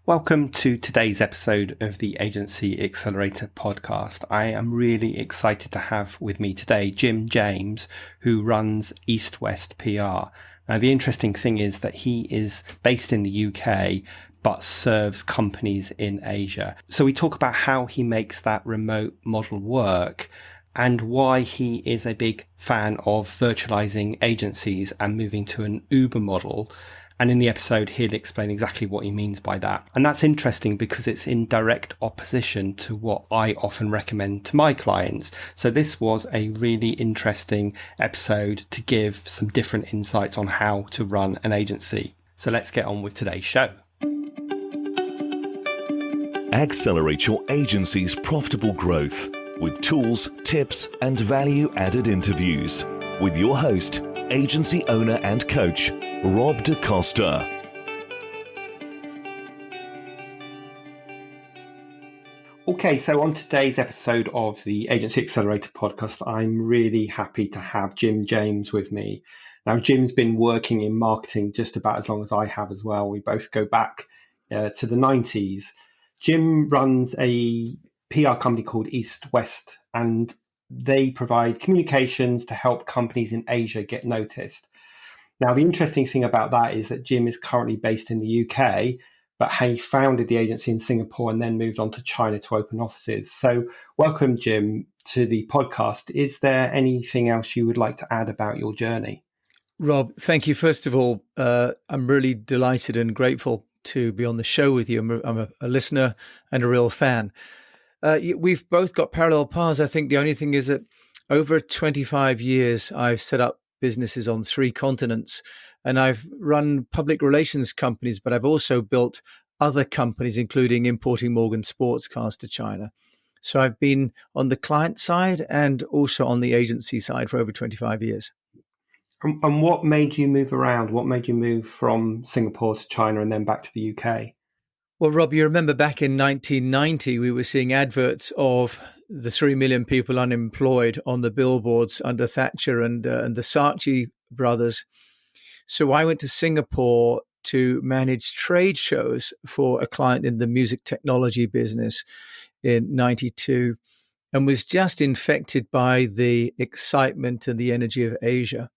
Welcome to today's episode of the Agency Accelerator Podcast. I am really excited to have with me today Jim James, who runs EASTWEST PR. Now, the interesting thing is that he is based in the UK, but serves companies in Asia. So we talk about how he makes that remote model work and why he is a big fan of virtualizing agencies and moving to an Uber model. And in the episode, he'll explain exactly what he means by that. And that's interesting because it's in direct opposition to what I often recommend to my clients. So this was a really interesting episode to give some different insights on how to run an agency. So let's get on with today's show. Accelerate your agency's profitable growth with tools, tips, and value-added interviews with your host, agency owner and coach, Rob da Costa. Okay, so on today's episode of the Agency Accelerator Podcast, I'm really happy to have Jim James with me. Now, Jim's been working in marketing just about as long as I have as well. We both go back to the 90s. Jim runs a PR company called EASTWEST, and they provide communications to help companies in Asia get noticed. Now, the interesting thing about that is that Jim is currently based in the UK, but he founded the agency in Singapore and then moved on to China to open offices. So welcome, Jim, to the podcast. Is there anything else you would like to add about your journey? Rob, thank you. First of all, I'm really delighted and grateful to be on the show with you. I'm a listener and a real fan. We've both got parallel paths. I think the only thing is that over 25 years, I've set up businesses on 3 continents, and I've run public relations companies, but I've also built other companies, including importing Morgan sports cars to China. So I've been on the client side and also on the agency side for over 25 years. And what made you move around? What made you move from Singapore to China and then back to the UK? Well, Rob, you remember back in 1990, we were seeing adverts of the 3 million people unemployed on the billboards under Thatcher and the Saatchi brothers. So I went to Singapore to manage trade shows for a client in the music technology business in 92 and was just infected by the excitement and the energy of Asia.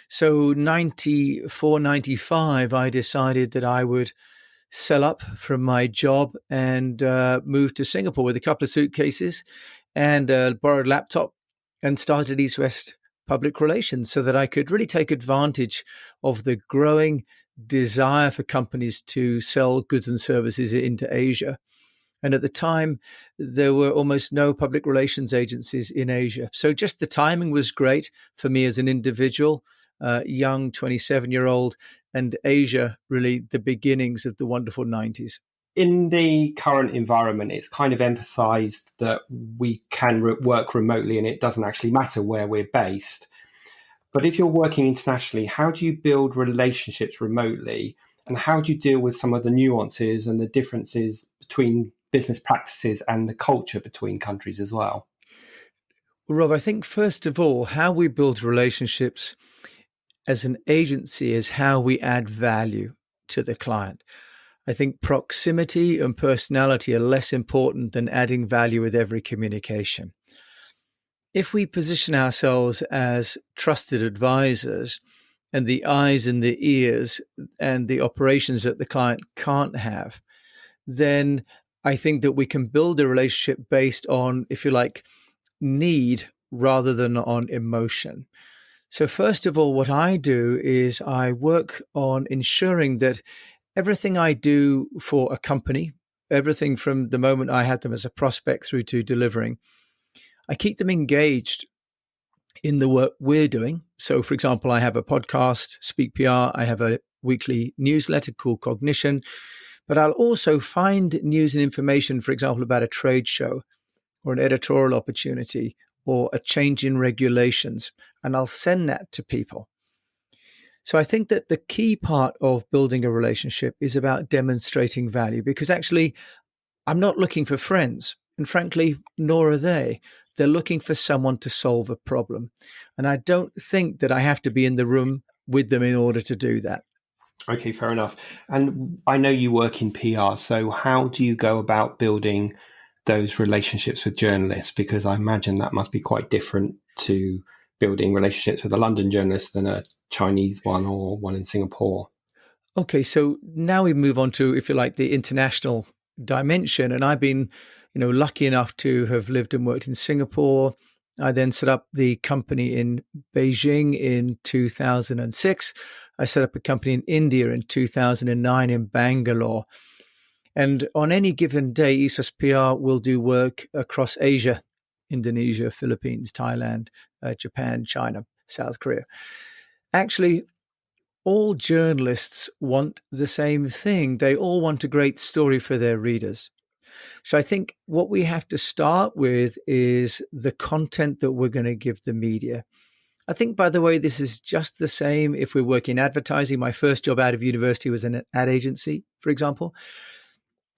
So 94, 95, I decided that I would sell up from my job and moved to Singapore with a couple of suitcases and a borrowed laptop and started EASTWEST Public Relations so that I could really take advantage of the growing desire for companies to sell goods and services into Asia. And at the time, there were almost no public relations agencies in Asia. So just the timing was great for me as an individual, young 27-year-old, and Asia, really the beginnings of the wonderful 90s. In the current environment, it's kind of emphasized that we can work remotely and it doesn't actually matter where we're based. But if you're working internationally, how do you build relationships remotely? And how do you deal with some of the nuances and the differences between business practices and the culture between countries as well? Well, Rob, I think first of all, how we build relationships as an agency is how we add value to the client. I think proximity and personality are less important than adding value with every communication. If we position ourselves as trusted advisors and the eyes and the ears and the operations that the client can't have, then I think that we can build a relationship based on, if you like, need rather than on emotion. So first of all, what I do is I work on ensuring that everything I do for a company, everything from the moment I had them as a prospect through to delivering, I keep them engaged in the work we're doing. So, for example, I have a podcast, Speak PR. I have a weekly newsletter called Cognition. But I'll also find news and information, for example, about a trade show or an editorial opportunity or a change in regulations, and I'll send that to people. So I think that the key part of building a relationship is about demonstrating value, because actually I'm not looking for friends, and frankly, nor are they. They're looking for someone to solve a problem. And I don't think that I have to be in the room with them in order to do that. Okay, fair enough. And I know you work in PR, so how do you go about building those relationships with journalists? Because I imagine that must be quite different to building relationships with a London journalist than a Chinese one or one in Singapore. Okay, so now we move on to, if you like, the international dimension. And I've been, lucky enough to have lived and worked in Singapore. I then set up the company in Beijing in 2006. I set up a company in India in 2009 in Bangalore. And on any given day, EASTWEST PR will do work across Asia, Indonesia, Philippines, Thailand, Japan, China, South Korea. Actually, all journalists want the same thing. They all want a great story for their readers. So I think what we have to start with is the content that we're going to give the media. I think, by the way, this is just the same if we work in advertising. My first job out of university was in an ad agency, for example.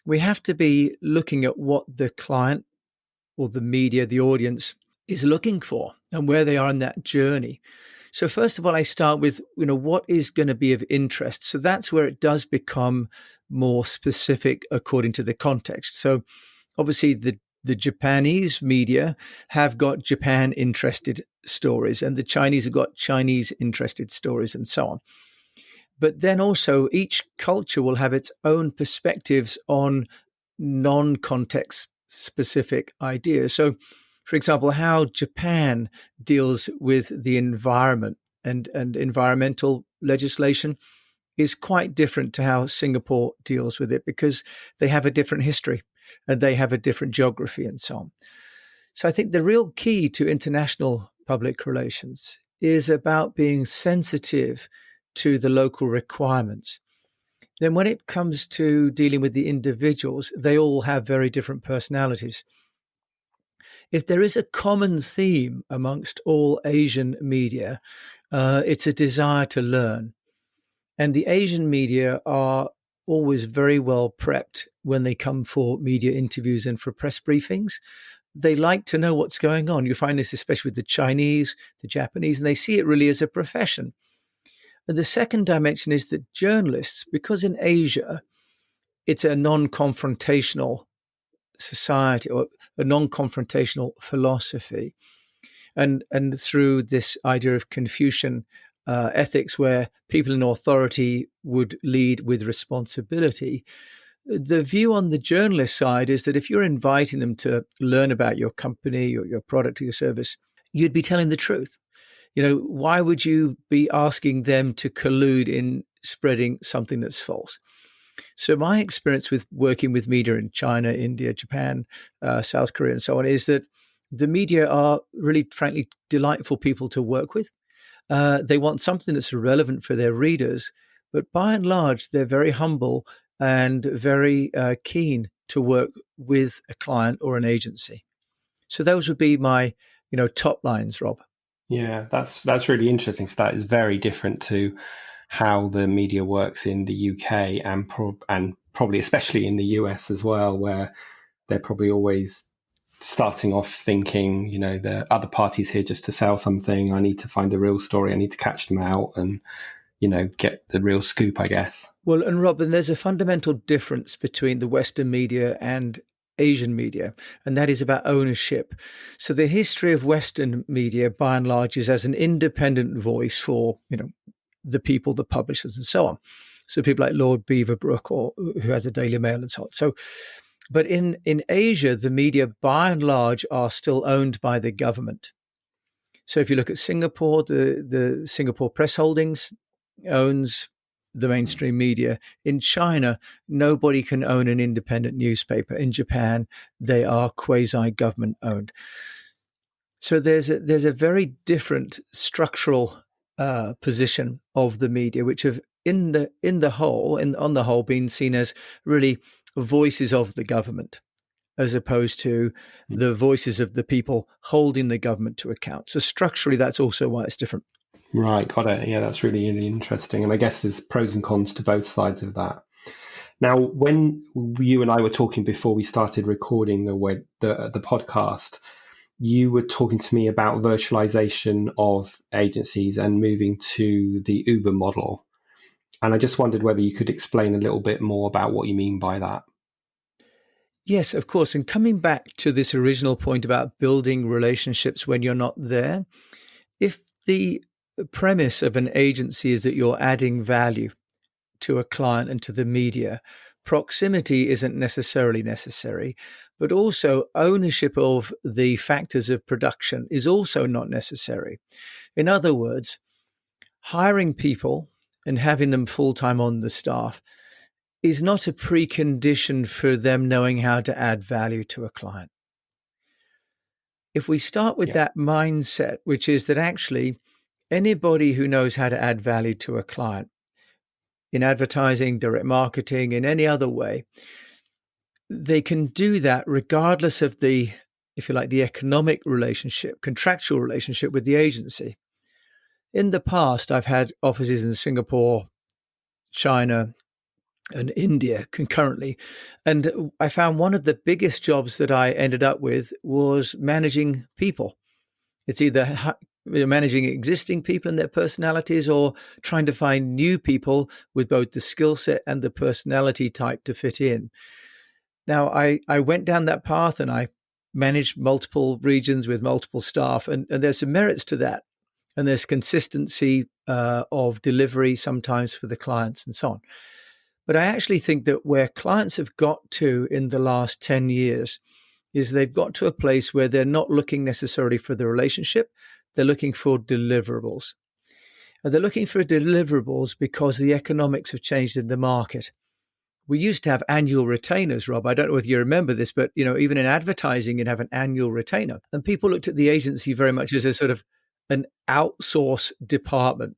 We have to be looking at what the client or the media, the audience, is looking for and where they are in that journey. So first of all, I start with, what is going to be of interest. So that's where it does become more specific according to the context. So obviously the Japanese media have got Japan interested stories and the Chinese have got Chinese interested stories and so on. But then also each culture will have its own perspectives on non-context specific ideas. So for example, how Japan deals with the environment and environmental legislation is quite different to how Singapore deals with it because they have a different history and they have a different geography and so on. So I think the real key to international public relations is about being sensitive to the local requirements. Then when it comes to dealing with the individuals, they all have very different personalities. If there is a common theme amongst all Asian media, it's a desire to learn. And the Asian media are always very well prepped when they come for media interviews and for press briefings. They like to know what's going on. You find this especially with the Chinese, the Japanese, and they see it really as a profession. And the second dimension is that journalists, because in Asia, it's a non-confrontational society or a non-confrontational philosophy. And through this idea of Confucian ethics, where people in authority would lead with responsibility, the view on the journalist side is that if you're inviting them to learn about your company or your product or your service, you'd be telling the truth. Why would you be asking them to collude in spreading something that's false? So my experience with working with media in China, India, Japan, South Korea, and so on is that the media are really, frankly, delightful people to work with. They want something that's relevant for their readers, but by and large, they're very humble and very keen to work with a client or an agency. So those would be my, top lines, Rob. Yeah, that's really interesting. So that is very different to how the media works in the UK and probably especially in the US as well, where they're probably always starting off thinking, the other party's here just to sell something. I need to find the real story. I need to catch them out and, get the real scoop, I guess. Well, and Robin, there's a fundamental difference between the Western media and Asian media, and that is about ownership. So the history of Western media, by and large, is as an independent voice for, the people, the publishers, and so on. So people like Lord Beaverbrook, or who has a Daily Mail and so on. So, but in Asia, the media, by and large, are still owned by the government. So if you look at Singapore, the Singapore Press Holdings owns the mainstream media. In China, nobody can own an independent newspaper. In Japan, they are quasi-government owned. So there's a very different structural position of the media, which have on the whole been seen as really voices of the government, as opposed to the voices of the people holding the government to account. So structurally, that's also why it's different. Right, got it. Yeah, that's really, really interesting. And I guess there's pros and cons to both sides of that. Now, when you and I were talking before we started recording the podcast, you were talking to me about virtualization of agencies and moving to the Uber model. And I just wondered whether you could explain a little bit more about what you mean by that. Yes, of course. And coming back to this original point about building relationships when you're not there, if the premise of an agency is that you're adding value to a client and to the media, proximity isn't necessarily necessary, but also ownership of the factors of production is also not necessary. In other words, hiring people and having them full-time on the staff is not a precondition for them knowing how to add value to a client. If we start with that mindset, which is that actually anybody who knows how to add value to a client in advertising, direct marketing, in any other way, they can do that regardless of the, if you like, the economic relationship, contractual relationship with the agency. In the past, I've had offices in Singapore, China, and India concurrently. And I found one of the biggest jobs that I ended up with was managing people. It's either managing existing people and their personalities or trying to find new people with both the skill set and the personality type to fit in. Now, I went down that path and I managed multiple regions with multiple staff, and there's some merits to that. And there's consistency of delivery sometimes for the clients and so on. But I actually think that where clients have got to in the last 10 years is they've got to a place where they're not looking necessarily for the relationship, they're looking for deliverables. And they're looking for deliverables because the economics have changed in the market. We used to have annual retainers, Rob. I don't know whether you remember this, but even in advertising, you'd have an annual retainer. And people looked at the agency very much as a sort of an outsource department.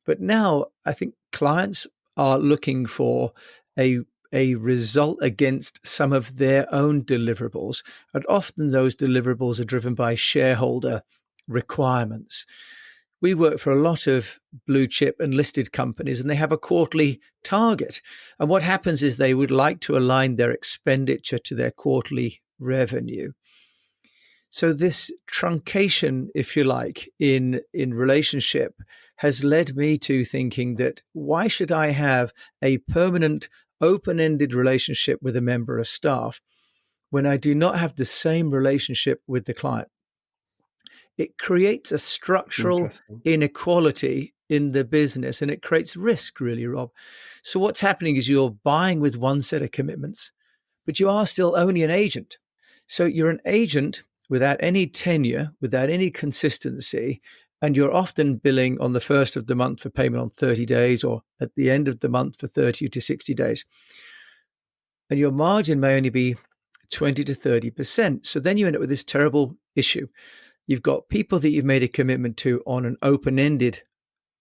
But now I think clients are looking for a result against some of their own deliverables. And often those deliverables are driven by shareholder requirements. We work for a lot of blue chip and listed companies, and they have a quarterly target. And what happens is they would like to align their expenditure to their quarterly revenue. So this truncation, if you like, in relationship has led me to thinking that why should I have a permanent, open-ended relationship with a member of staff when I do not have the same relationship with the client? It creates a structural inequality in the business, and it creates risk, really, Rob. So what's happening is you're buying with one set of commitments, but you are still only an agent. So you're an agent without any tenure, without any consistency, and you're often billing on the first of the month for payment on 30 days or at the end of the month for 30 to 60 days. And your margin may only be 20 to 30%. So then you end up with this terrible issue. You've got people that you've made a commitment to on an open-ended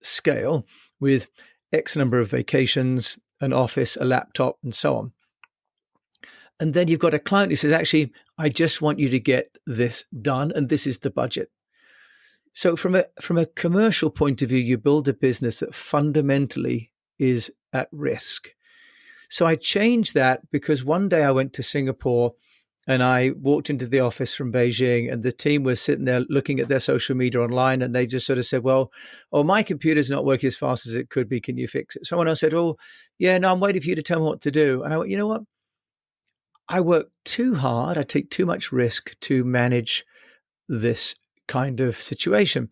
scale with X number of vacations, an office, a laptop, and so on. And then you've got a client who says, actually, I just want you to get this done, and this is the budget. So from a commercial point of view, you build a business that fundamentally is at risk. So I changed that because one day I went to Singapore and I walked into the office from Beijing, and the team was sitting there looking at their social media online, and they just sort of said, well, my computer's not working as fast as it could be. Can you fix it? Someone else said, oh, yeah, no, I'm waiting for you to tell me what to do. And I went, you know what? I work too hard. I take too much risk to manage this kind of situation.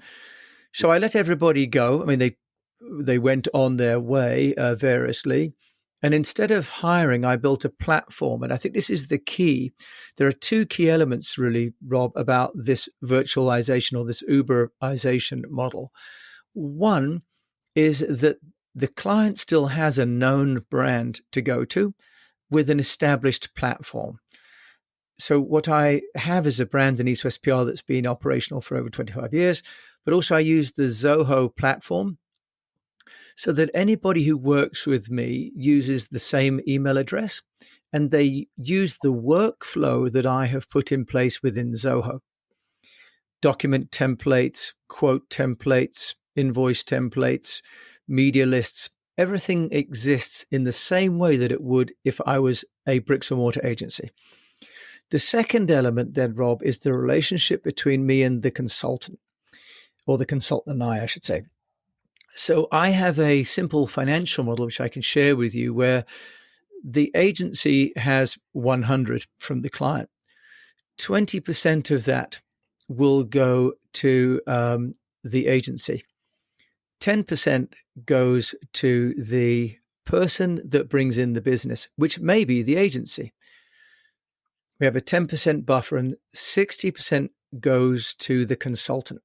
So I let everybody go. I mean, they went on their way variously. And instead of hiring, I built a platform. And I think this is the key. There are two key elements, really, Rob, about this virtualization or this Uberization model. One is that the client still has a known brand to go to with an established platform. So what I have is a brand in EASTWEST PR that's been operational for over 25 years, but also I use the Zoho platform so that anybody who works with me uses the same email address and they use the workflow that I have put in place within Zoho. Document templates, quote templates, invoice templates, media lists, everything exists in the same way that it would if I was a bricks and mortar agency. The second element then, Rob, is the relationship between me and the consultant, or the consultant and I should say. So I have a simple financial model, which I can share with you, where the agency has 100 from the client. 20% of that will go to the agency. 10% goes to the person that brings in the business, which may be the agency. We have a 10% buffer, and 60% goes to the consultant.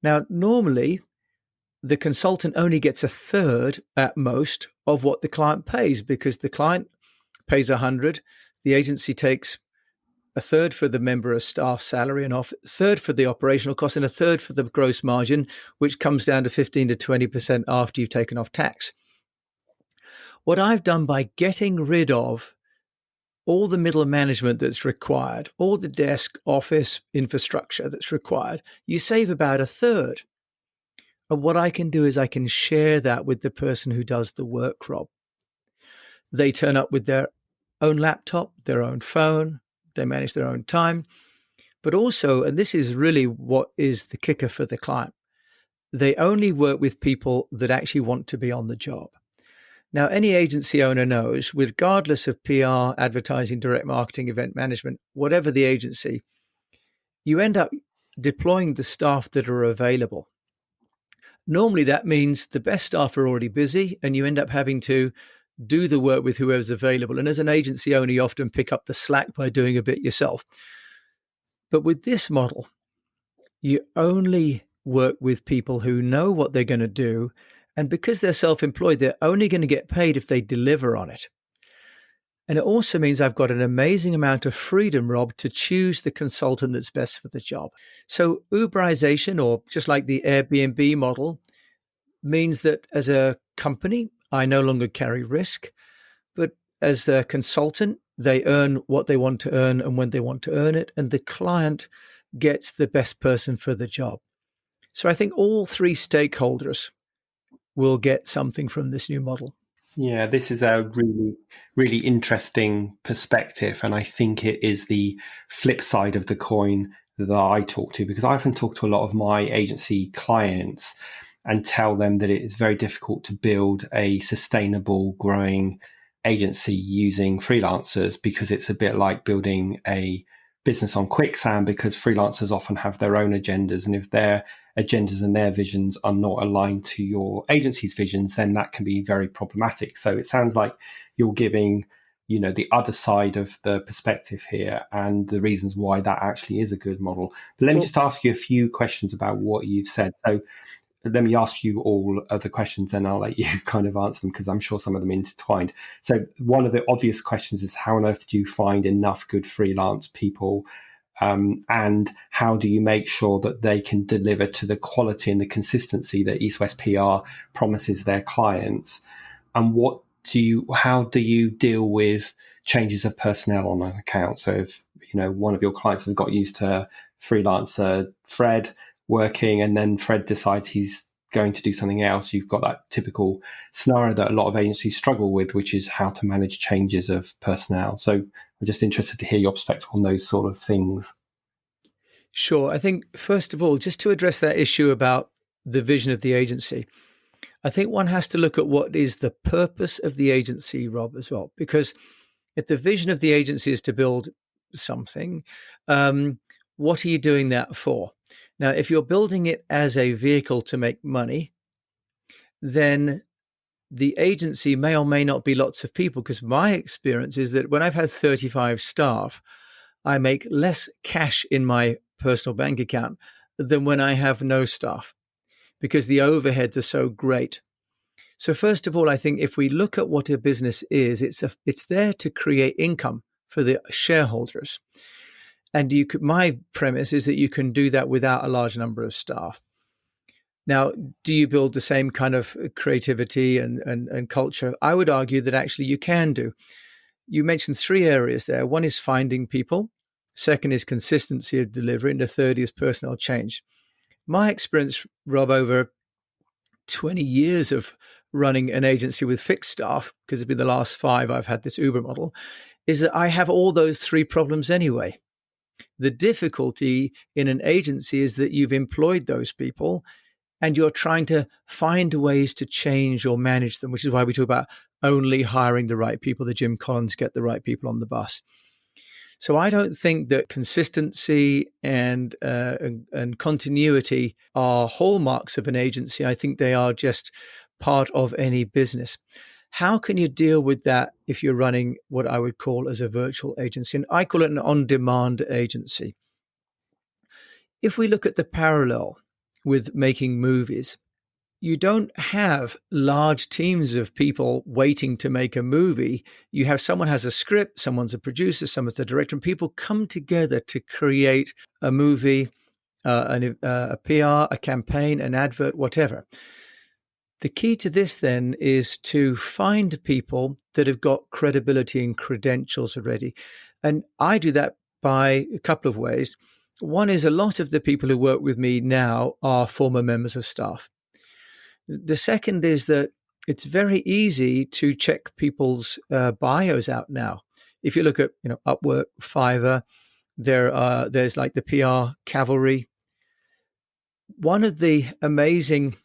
Now, normally, the consultant only gets a third at most of what the client pays, because the client pays 100, the agency takes a third for the member of staff salary and a third for the operational cost, and a third for the gross margin, which comes down to 15 to 20% after you've taken off tax. What I've done by getting rid of all the middle management that's required, all the desk, office, infrastructure that's required, you save about a third. And what I can do is I can share that with the person who does the work, Rob. They turn up with their own laptop, their own phone, they manage their own time, but also, and this is really what is the kicker for the client, they only work with people that actually want to be on the job. Now, any agency owner knows, regardless of PR, advertising, direct marketing, event management, whatever the agency, you end up deploying the staff that are available. Normally, that means the best staff are already busy, and you end up having to do the work with whoever's available. And as an agency owner, you often pick up the slack by doing a bit yourself. But with this model, you only work with people who know what they're going to do. And because they're self-employed, they're only going to get paid if they deliver on it. And it also means I've got an amazing amount of freedom, Rob, to choose the consultant that's best for the job. So Uberization, or just like the Airbnb model, means that as a company, I no longer carry risk, but as a consultant, they earn what they want to earn and when they want to earn it, and the client gets the best person for the job. So I think all three stakeholders will get something from this new model. Yeah, this is a really, really interesting perspective. And I think it is the flip side of the coin that I talk to, because I often talk to a lot of my agency clients and tell them that it is very difficult to build a sustainable, growing agency using freelancers, because it's a bit like building a business on quicksand, because freelancers often have their own agendas. And if their agendas and their visions are not aligned to your agency's visions, then that can be very problematic. So it sounds like you're giving, the other side of the perspective here and the reasons why that actually is a good model. But let me just ask you a few questions about what you've said. So let me ask you all of the questions, and I'll let you kind of answer them, because I'm sure some of them are intertwined. So one of the obvious questions is, how on earth do you find enough good freelance people? And how do you make sure that they can deliver to the quality and the consistency that EastWest PR promises their clients? And how do you deal with changes of personnel on an account? So if, one of your clients has got used to freelancer Fred working, and then Fred decides he's going to do something else, you've got that typical scenario that a lot of agencies struggle with, which is how to manage changes of personnel. So I'm just interested to hear your perspective on those sort of things. Sure. I think, first of all, just to address that issue about the vision of the agency, I think one has to look at what is the purpose of the agency, Rob, as well. Because if the vision of the agency is to build something, what are you doing that for? Now, if you're building it as a vehicle to make money, then the agency may or may not be lots of people, because my experience is that when I've had 35 staff, I make less cash in my personal bank account than when I have no staff, because the overheads are so great. So first of all, I think if we look at what a business is, it's there to create income for the shareholders. And my premise is that you can do that without a large number of staff. Now, do you build the same kind of creativity and culture? I would argue that actually you can do. You mentioned three areas there. One is finding people. Second is consistency of delivery. And the third is personnel change. My experience, Rob, over 20 years of running an agency with fixed staff, because it's been the last 5 I've had this Uber model, is that I have all those 3 problems anyway. The difficulty in an agency is that you've employed those people and you're trying to find ways to change or manage them, which is why we talk about only hiring the right people, the Jim Collins, get the right people on the bus. So I don't think that consistency and continuity are hallmarks of an agency. I think they are just part of any business. How can you deal with that if you're running what I would call as a virtual agency? And I call it an on-demand agency. If we look at the parallel with making movies, you don't have large teams of people waiting to make a movie. You have someone has a script, someone's a producer, someone's a director, and people come together to create a movie, a PR, a campaign, an advert, whatever. The key to this then is to find people that have got credibility and credentials already. And I do that by a couple of ways. One is a lot of the people who work with me now are former members of staff. The second is that it's very easy to check people's bios out now. If you look at, Upwork, Fiverr, there's like the PR cavalry. One of the amazing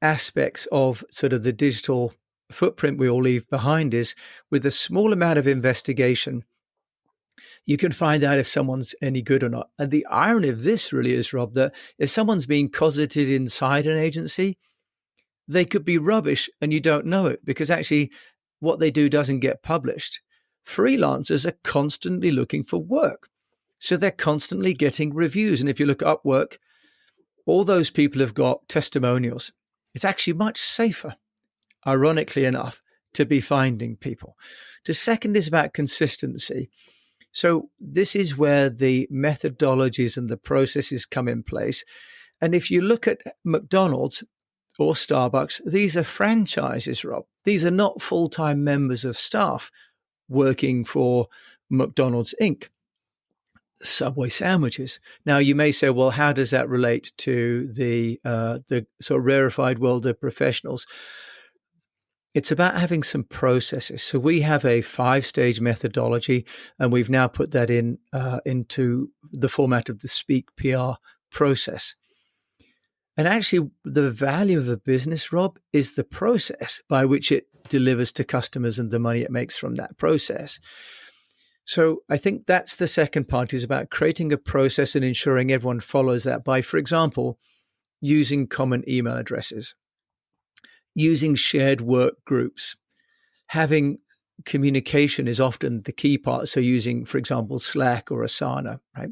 aspects of sort of the digital footprint we all leave behind is with a small amount of investigation, you can find out if someone's any good or not. And the irony of this really is, Rob, that if someone's being cosseted inside an agency, they could be rubbish and you don't know it because actually what they do doesn't get published. Freelancers are constantly looking for work. So they're constantly getting reviews. And if you look at Upwork, all those people have got testimonials. It's actually much safer, ironically enough, to be finding people. The second is about consistency. So this is where the methodologies and the processes come in place. And if you look at McDonald's, or Starbucks, these are franchises, Rob. These are not full-time members of staff working for McDonald's Inc. Subway sandwiches. Now, you may say, well, how does that relate to the sort of rarefied world of professionals? It's about having some processes. So we have a 5-stage methodology, and we've now put that into the format of the Speak PR process. And actually, the value of a business, Rob, is the process by which it delivers to customers and the money it makes from that process. So I think that's the second part, is about creating a process and ensuring everyone follows that by, for example, using common email addresses, using shared work groups, having communication is often the key part. So using, for example, Slack or Asana, right?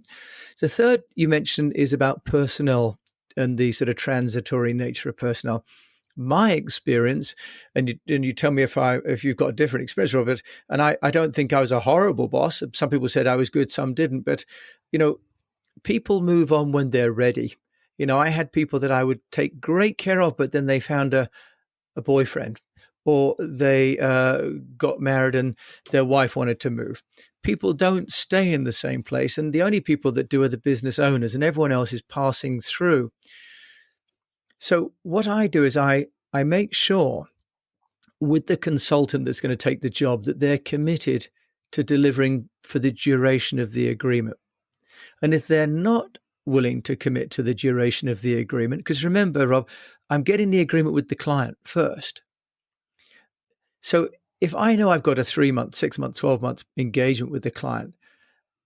The third you mentioned is about personnel and the sort of transitory nature of personnel. My experience, and you tell me if you've got a different experience, Robert, and I don't think I was a horrible boss. Some people said I was good, some didn't. But, people move on when they're ready. I had people that I would take great care of, but then they found a boyfriend, or they got married and their wife wanted to move. People don't stay in the same place. And the only people that do are the business owners, and everyone else is passing through. So what I do is I make sure with the consultant that's going to take the job that they're committed to delivering for the duration of the agreement. And if they're not willing to commit to the duration of the agreement, because remember, Rob, I'm getting the agreement with the client first. So if I know I've got a 3-month, 6-month, 12-month engagement with the client,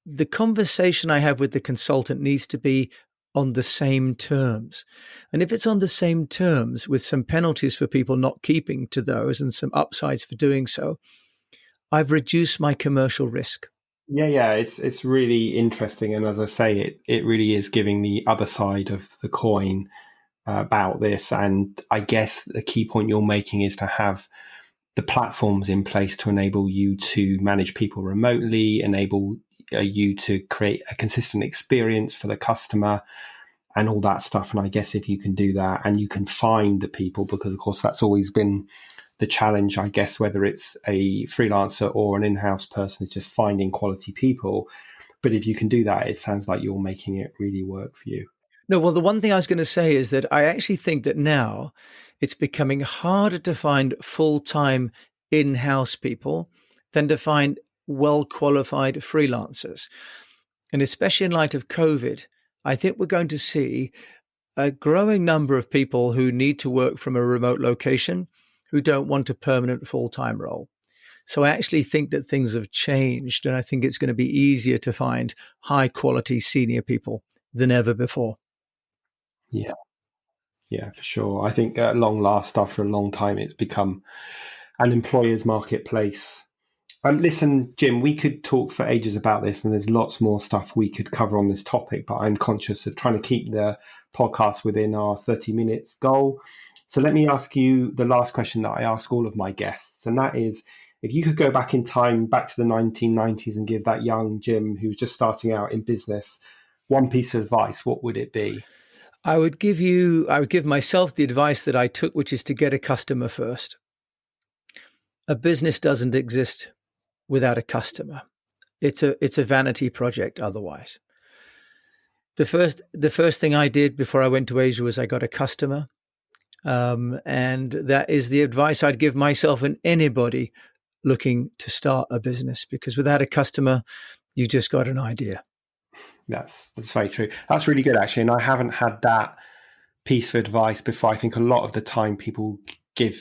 the conversation I have with the consultant needs to be on the same terms. And if it's on the same terms with some penalties for people not keeping to those and some upsides for doing so, I've reduced my commercial risk. Yeah, it's really interesting. And as I say, it really is giving the other side of the coin about this. And I guess the key point you're making is to have the platforms in place to enable you to manage people remotely, enable you to create a consistent experience for the customer and all that stuff. And I guess if you can do that and you can find the people, because of course that's always been the challenge, I guess, whether it's a freelancer or an in-house person, is just finding quality people. But if you can do that, it sounds like you're making it really work for you. No, well, the one thing I was going to say is that I actually think that now it's becoming harder to find full-time in-house people than to find well-qualified freelancers. And especially in light of COVID, I think we're going to see a growing number of people who need to work from a remote location who don't want a permanent full-time role. So I actually think that things have changed, and I think it's going to be easier to find high-quality senior people than ever before. Yeah, for sure. I think at long last, after a long time, it's become an employer's marketplace. Listen, Jim, we could talk for ages about this, and there's lots more stuff we could cover on this topic, but I'm conscious of trying to keep the podcast within our 30 minutes goal. So let me ask you the last question that I ask all of my guests, and that is, if you could go back in time, back to the 1990s, and give that young Jim who's just starting out in business one piece of advice, what would it be? I would give myself the advice that I took, which is to get a customer first. A business doesn't exist without a customer. It's a vanity project otherwise. The first thing I did before I went to Asia was I got a customer. And that is the advice I'd give myself and anybody looking to start a business, because without a customer, you just got an idea. That's very true. That's really good, actually. And I haven't had that piece of advice before. I think a lot of the time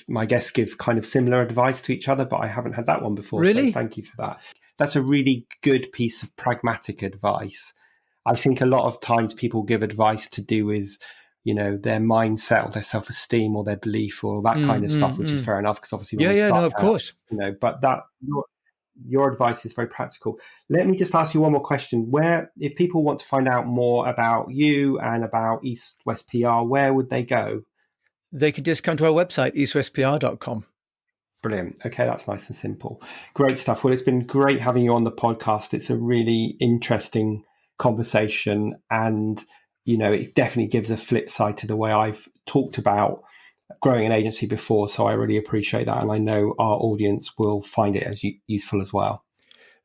my guests give kind of similar advice to each other, but I haven't had that one before. Really? So thank you for that. That's a really good piece of pragmatic advice. I think a lot of times people give advice to do with, their mindset or their self-esteem or their belief or that kind of stuff, which is fair enough, because obviously of course. But that your advice is very practical. Let me just ask you one more question. If people want to find out more about you and about EASTWEST PR, where would they go? They could just come to our website, eastwestpr.com. Brilliant. Okay, that's nice and simple. Great stuff. Well, it's been great having you on the podcast. It's a really interesting conversation, and it definitely gives a flip side to the way I've talked about growing an agency before. So I really appreciate that, and I know our audience will find it as useful as well.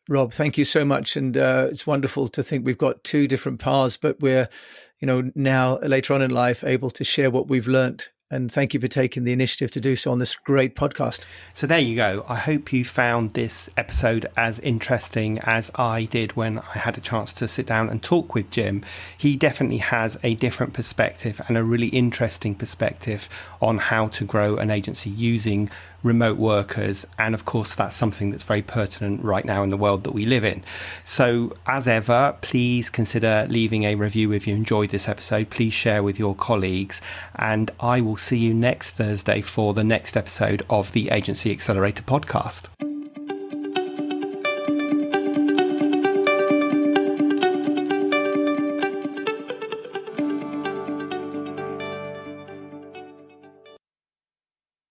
Rob, thank you so much. And it's wonderful to think we've got two different paths, but we're, now later on in life able to share what we've learnt. And thank you for taking the initiative to do so on this great podcast. So there you go. I hope you found this episode as interesting as I did when I had a chance to sit down and talk with Jim. He definitely has a different perspective and a really interesting perspective on how to grow an agency using remote workers. And of course, that's something that's very pertinent right now in the world that we live in. So as ever, please consider leaving a review if you enjoyed this episode. Please share with your colleagues, and I will see you next Thursday for the next episode of the Agency Accelerator Podcast.